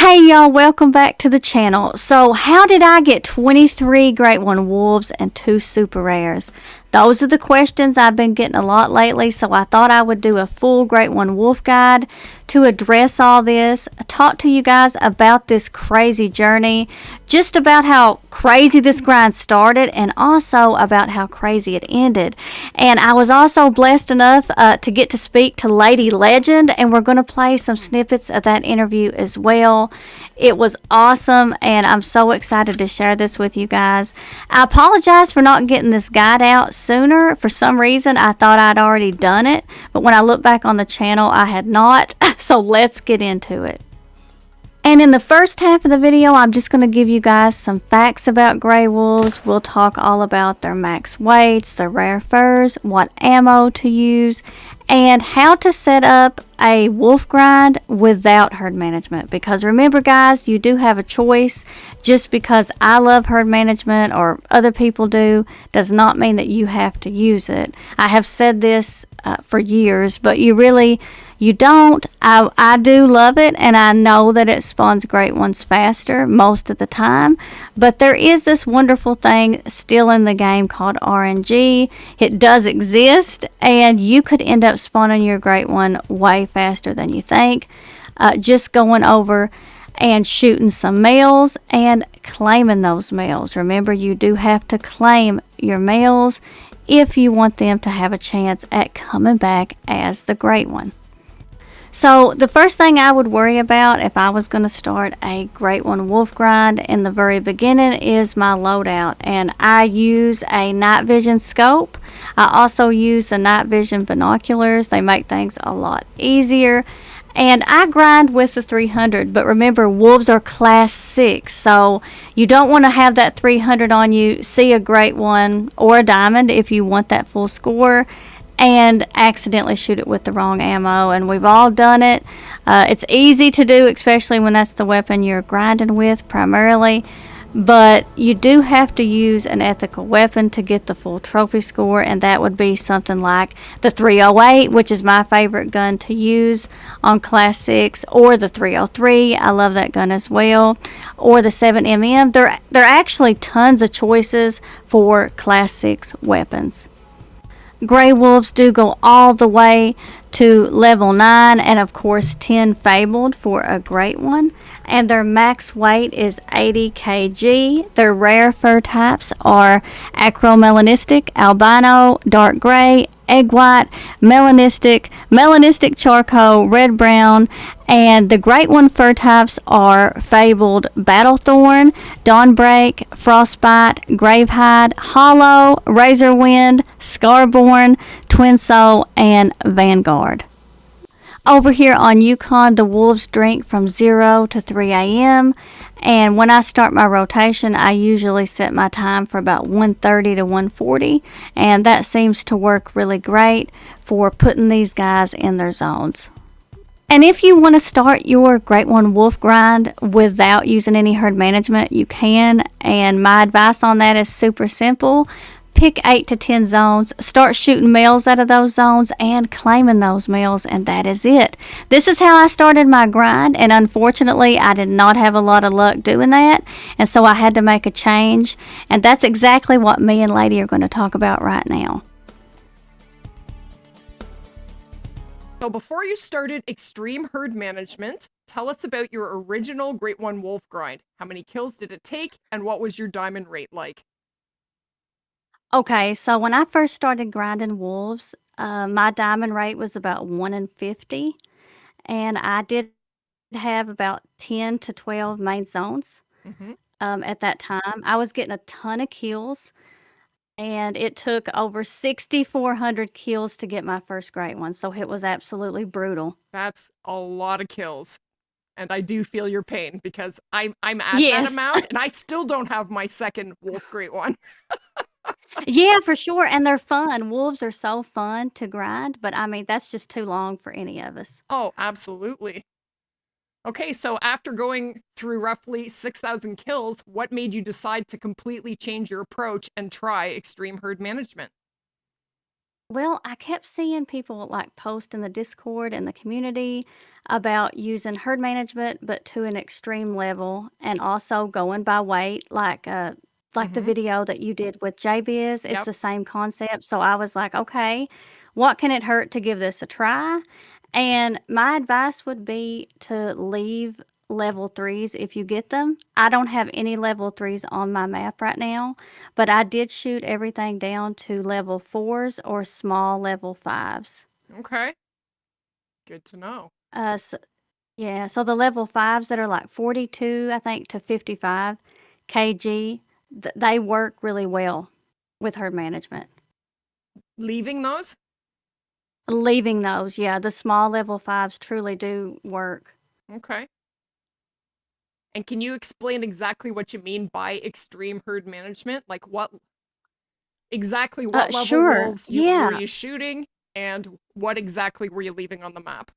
Hey y'all, welcome back to the channel. So how did I get 23 Great One Wolves and 2 Super Rares? Those are the questions I've been getting a lot lately, so I thought I would do a full Great One Wolf guide to address all this, talk to you guys about this crazy journey, just about how crazy this grind started and also about how crazy it ended. And I was also blessed enough to get to speak to Lady Legend, and we're going to play some snippets of that interview as well. It was awesome, and I'm so excited to share this with you guys. I apologize for not getting this guide out sooner. For some reason, I thought I'd already done it, but when I look back on the channel, I had not. So let's get into it. And in the first half of the video, I'm just going to give you guys some facts about gray wolves. We'll talk all about their max weights, their rare furs, what ammo to use, and how to set up a wolf grind without herd management. Because remember guys, you do have a choice. Just because I love herd management or other people do does not mean that you have to use it. I have said this for years, but you don't. I do love it, and I know that it spawns great ones faster most of the time, but there is this wonderful thing still in the game called RNG. It does exist, and you could end up spawning your great one way faster than you think. Just going over and shooting some males and claiming those males. Remember, you do have to claim your males if you want them to have a chance at coming back as the great one. So the first thing I would worry about if I was going to start a Great One Wolf grind in the very beginning is my loadout. And I use a night vision scope. I also use the night vision binoculars. They make things a lot easier. And I grind with the 300, but remember, wolves are class 6, so you don't want to have that 300 on you, see a great one or a diamond if you want that full score, and accidentally shoot it with the wrong ammo. And we've all done it. It's easy to do, especially when that's the weapon you're grinding with primarily, but you do have to use an ethical weapon to get the full trophy score, and that would be something like the 308, which is my favorite gun to use on class 6, or the 303. I love that gun as well, or the 7mm. There are actually tons of choices for class 6 weapons. Gray wolves do go all the way to level 9, and of course 10 fabled for a great one, and their max weight is 80 kg. Their rare fur types are acromelanistic, albino, dark gray, egg white, melanistic charcoal, red brown, and the great one fur types are fabled battlethorn, dawnbreak, frostbite, gravehide, hollow, razorwind, scarborn, twin soul, and vanguard. Over here on Yukon, the wolves drink from 0 to 3 a.m. And when I start my rotation, I usually set my time for about 1:30 to 1:40, and that seems to work really great for putting these guys in their zones. And if you want to start your Great One Wolf grind without using any herd management, you can. And my advice on that is super simple. Pick 8 to 10 zones, start shooting males out of those zones and claiming those males, and that is it. This is how I started my grind, and unfortunately I did not have a lot of luck doing that, and so I had to make a change, and that's exactly what me and Lady are going to talk about right now. So before you started extreme herd management, tell us about your original Great One Wolf grind. How many kills did it take, and what was your diamond rate like? Okay, so when I first started grinding wolves, my diamond rate was about 1 in 50, and I did have about 10 to 12 main zones hmm at that time. I was getting a ton of kills, and it took over 6,400 kills to get my first great one, so it was absolutely brutal. That's a lot of kills. And I do feel your pain because I'm at that Yes. amount and I still don't have my second Wolf Great One. Yeah, for sure, and they're fun. Wolves are so fun to grind, but I mean, that's just too long for any of us. Oh, absolutely. Okay, so after going through roughly 6,000 kills, what made you decide to completely change your approach and try extreme herd management? Well, I kept seeing people like post in the Discord and the community about using herd management, but to an extreme level, and also going by weight, like the Mm-hmm. video that you did with JBiz. It's Yep. the same concept. So I was like, okay, what can it hurt to give this a try? And my advice would be to leave level threes if you get them. I don't have any level threes on my map right now, but I did shoot everything down to level fours or small level fives. Okay. Good to know. So, yeah, so the level fives that are like 42, I think, to 55 kg, they work really well with herd management. Leaving those? Leaving those, yeah, the small level fives truly do work. Okay. And can you explain exactly what you mean by extreme herd management? Like what level Sure, wolves were yeah. you shooting and what exactly were you leaving on the map?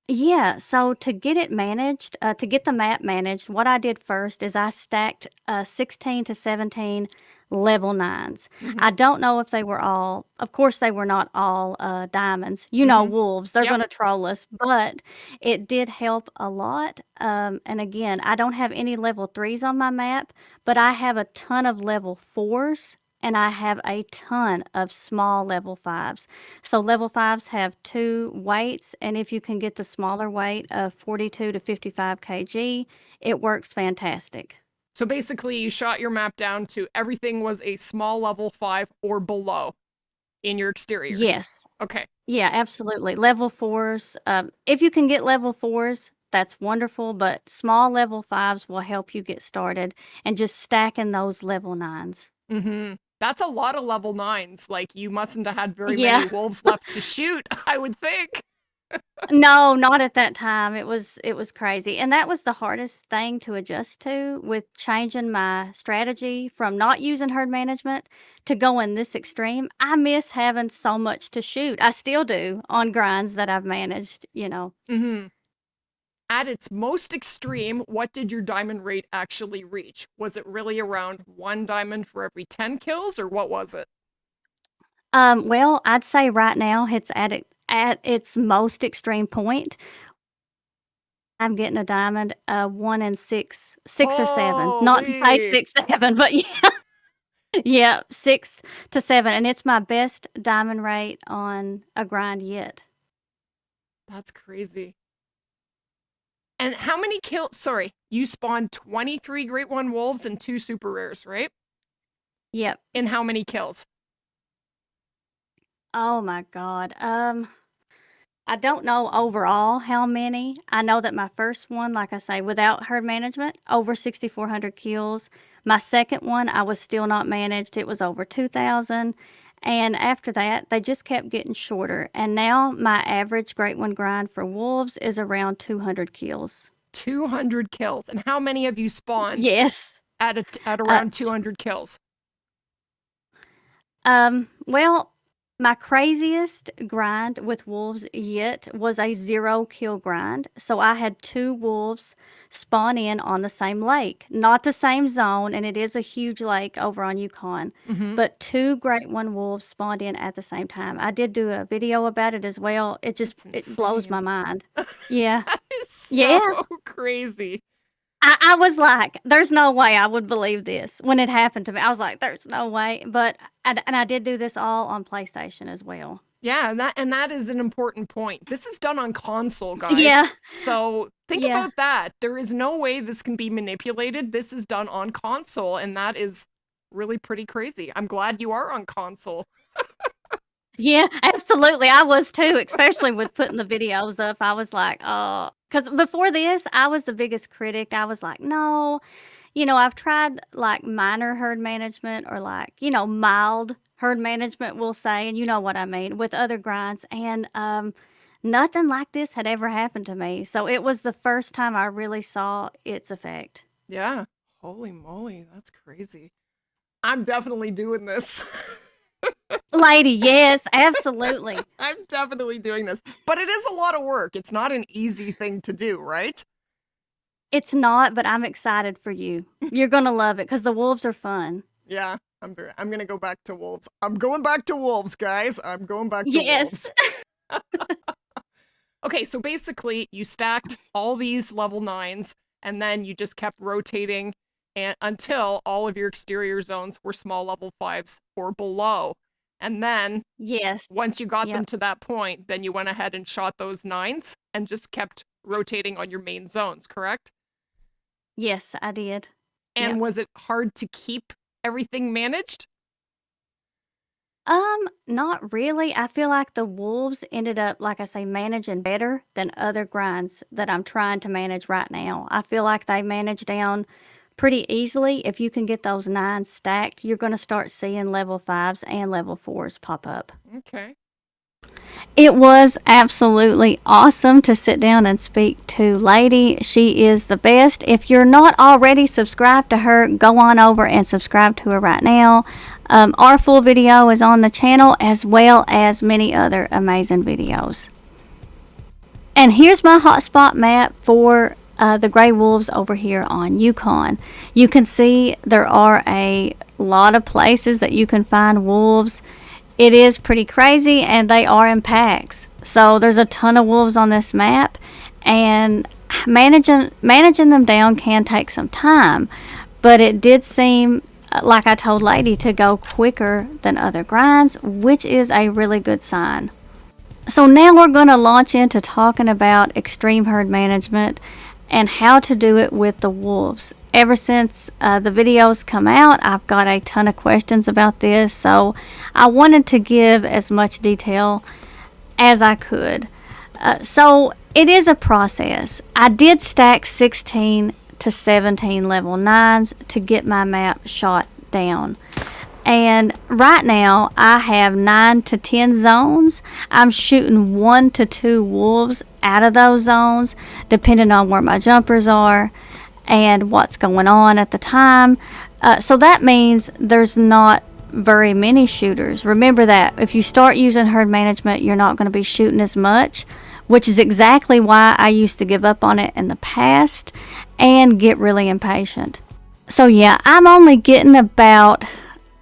Yeah, so to get it managed, to get the map managed, what I did first is I stacked 16 to 17 level nines. Mm-hmm. I don't know if they were all, of course, they were not all diamonds. You know, Mm-hmm. wolves, they're Yep. going to troll us, but it did help a lot. And again, I don't have any level threes on my map, but I have a ton of level fours and I have a ton of small level fives. So level fives have two weights, and if you can get the smaller weight of 42 to 55 kg, it works fantastic. So basically, you shot your map down to everything was a small level 5 or below in your exteriors. Yes. Okay. Yeah, absolutely. Level fours, if you can get level fours, that's wonderful, but small level fives will help you get started and just stacking those level nines. Mm-hmm. That's a lot of level 9s. Like, you mustn't have had very Yeah. many wolves left to shoot, I would think. No, not at that time. It was crazy. And that was the hardest thing to adjust to with changing my strategy from not using herd management to going this extreme. I miss having so much to shoot. I still do on grinds that I've managed. Mm-hmm. At its most extreme, what did your diamond rate actually reach? Was it really around 1 diamond for every 10 kills, or what was it? Well, I'd say right now it's at its most extreme point. I'm getting a diamond, 1 in 6 or 7. Not to say Holy, 6, 7, but yeah. Yeah, 6 to 7, and it's my best diamond rate on a grind yet. that's crazy. And how many kills? Sorry, you spawned 23 Great One Wolves and 2 super rares, right? Yep. In how many kills? Oh my god. I don't know overall how many. I know that my first one, like I say, without herd management, over 6,400 kills. My second one, I was still not managed. It was over 2,000. And after that, they just kept getting shorter. And now my average Great One grind for wolves is around 200 kills. 200 kills. And how many have you spawned Yes. at Uh, around 200 kills? well, my craziest grind with wolves yet was a 0 kill grind. So I had two wolves spawn in on the same lake, not the same zone, and it is a huge lake over on Yukon, Mm-hmm. but two great one wolves spawned in at the same time. I did do a video about it as well. That's It blows my insane. mind. Yeah. That is so Yeah. crazy. I was like, there's no way I would believe this when it happened to me. I was like, there's no way. And I did do this all on PlayStation as well. Yeah, and that is an important point. This is done on console, Yeah, guys. So think yeah, about that. There is no way this can be manipulated. This is done on console, and that is really pretty crazy. I'm glad you are on console. yeah, absolutely. I was too, especially with putting the videos up. I was like, oh, because before this, I was the biggest critic. I was like, no, I've tried like minor herd management or like, mild herd management, we'll say, and you know what I mean, with other grinds. And nothing like this had ever happened to me. So it was the first time I really saw its effect. Yeah. Holy moly, that's crazy. I'm definitely doing this. Lady, yes, absolutely. I'm definitely doing this. But it is a lot of work. It's not an easy thing to do, right? It's not, but I'm excited for you. You're going to love it because the wolves are fun. Yeah, I'm gonna go back to wolves. I'm going back to wolves, guys. I'm going back to wolves. Yes. Okay, so basically you stacked all these level 9s and then you just kept rotating until all of your exterior zones were small level 5s or below. And then Yes. once you got them Yep. to that point, then you went ahead and shot those 9s and just kept rotating on your main zones, correct? Yes, I did. And Yep. was it hard to keep everything managed? Not really. I feel like the wolves ended up, like I say, managing better than other grinds that I'm trying to manage right now. I feel like they manage down pretty easily. If you can get those 9s stacked, you're going to start seeing level 5s and level 4s pop up. Okay. It was absolutely awesome to sit down and speak to Lady. She is the best. If you're not already subscribed to her, go on over and subscribe to her right now. Our full video is on the channel as well as many other amazing videos. And here's my hotspot map for the gray wolves over here on Yukon. You can see there are a lot of places that you can find wolves. It is pretty crazy, and they are in packs. So there's a ton of wolves on this map, and managing them down can take some time. But it did seem, like I told Lady, to go quicker than other grinds, which is a really good sign. So now we're going to launch into talking about extreme herd management and how to do it with the wolves. Ever since the videos come out, I've got a ton of questions about this, so I wanted to give as much detail as I could. So it is a process. I did stack 16 to 17 level 9s to get my map shot down. And right now I have 9 to 10 zones. I'm shooting 1 to 2 wolves out of those zones, depending on where my jumpers are and what's going on at the time. So that means there's not very many shooters. Remember that if you start using herd management, you're not going to be shooting as much, which is exactly why I used to give up on it in the past and get really impatient. So yeah, I'm only getting about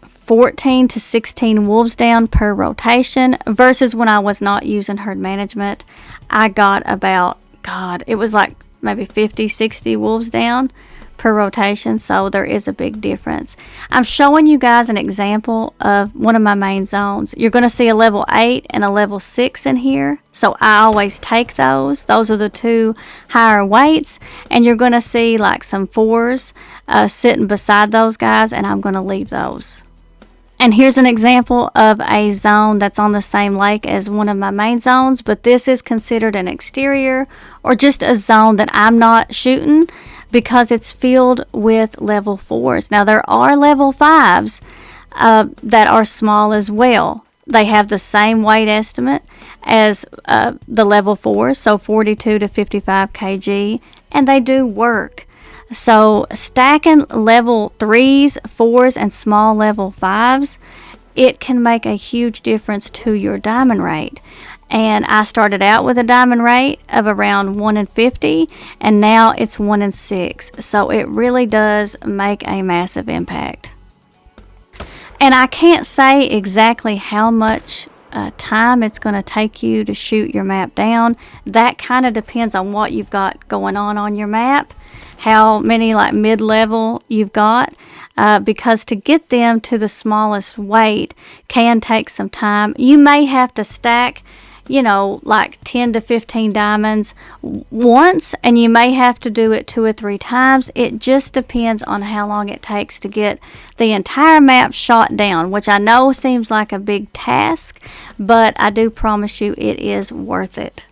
14 to 16 wolves down per rotation versus when I was not using herd management, I got about, God, it was like maybe 50, 60 wolves down per rotation. So there is a big difference. I'm showing you guys an example of one of my main zones. You're going to see a level 8 and a level 6 in here. So I always take those. Those are the two higher weights. And you're going to see like some 4s sitting beside those guys, and I'm going to leave those. And here's an example of a zone that's on the same lake as one of my main zones, but this is considered an exterior or just a zone that I'm not shooting because it's filled with level 4s. Now there are level 5s that are small as well. They have the same weight estimate as the level 4s, so 42 to 55 kg, and they do work. So stacking level 3s, 4s, and small level 5s, it can make a huge difference to your diamond rate. And I started out with a diamond rate of around 1 in 50, and now it's 1 in 6. So it really does make a massive impact. And I can't say exactly how much time it's going to take you to shoot your map down. That kind of depends on what you've got going on your map, how many like mid-level you've got, because to get them to the smallest weight can take some time. You may have to stack, like 10 to 15 diamonds once, and you may have to do it 2 or 3 times. It just depends on how long it takes to get the entire map shot down, which I know seems like a big task, but I do promise you it is worth it.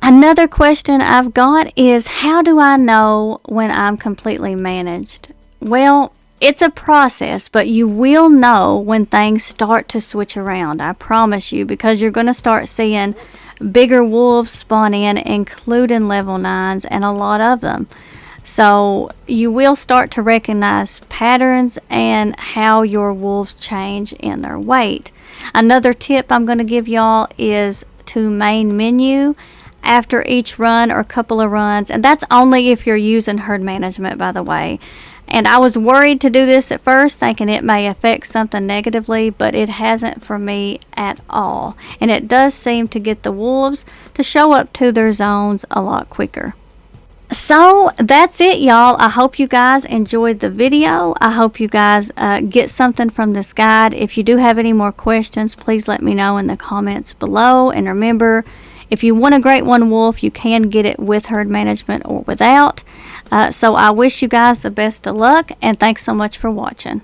Another question I've got is, how do I know when I'm completely managed? Well, it's a process, but you will know when things start to switch around. I promise you, because you're going to start seeing bigger wolves spawn in, including level 9s, and a lot of them. So you will start to recognize patterns and how your wolves change in their weight. Another tip I'm going to give y'all is to main menu after each run or couple of runs, and that's only if you're using herd management, by the way. And I was worried to do this at first, thinking it may affect something negatively, but it hasn't for me at all. And it does seem to get the wolves to show up to their zones a lot quicker. So that's it, y'all. I hope you guys enjoyed the video. I hope you guys get something from this guide. If you do have any more questions, please let me know in the comments below. And remember, if you want a Great One wolf, you can get it with herd management or without. So I wish you guys the best of luck, and thanks so much for watching.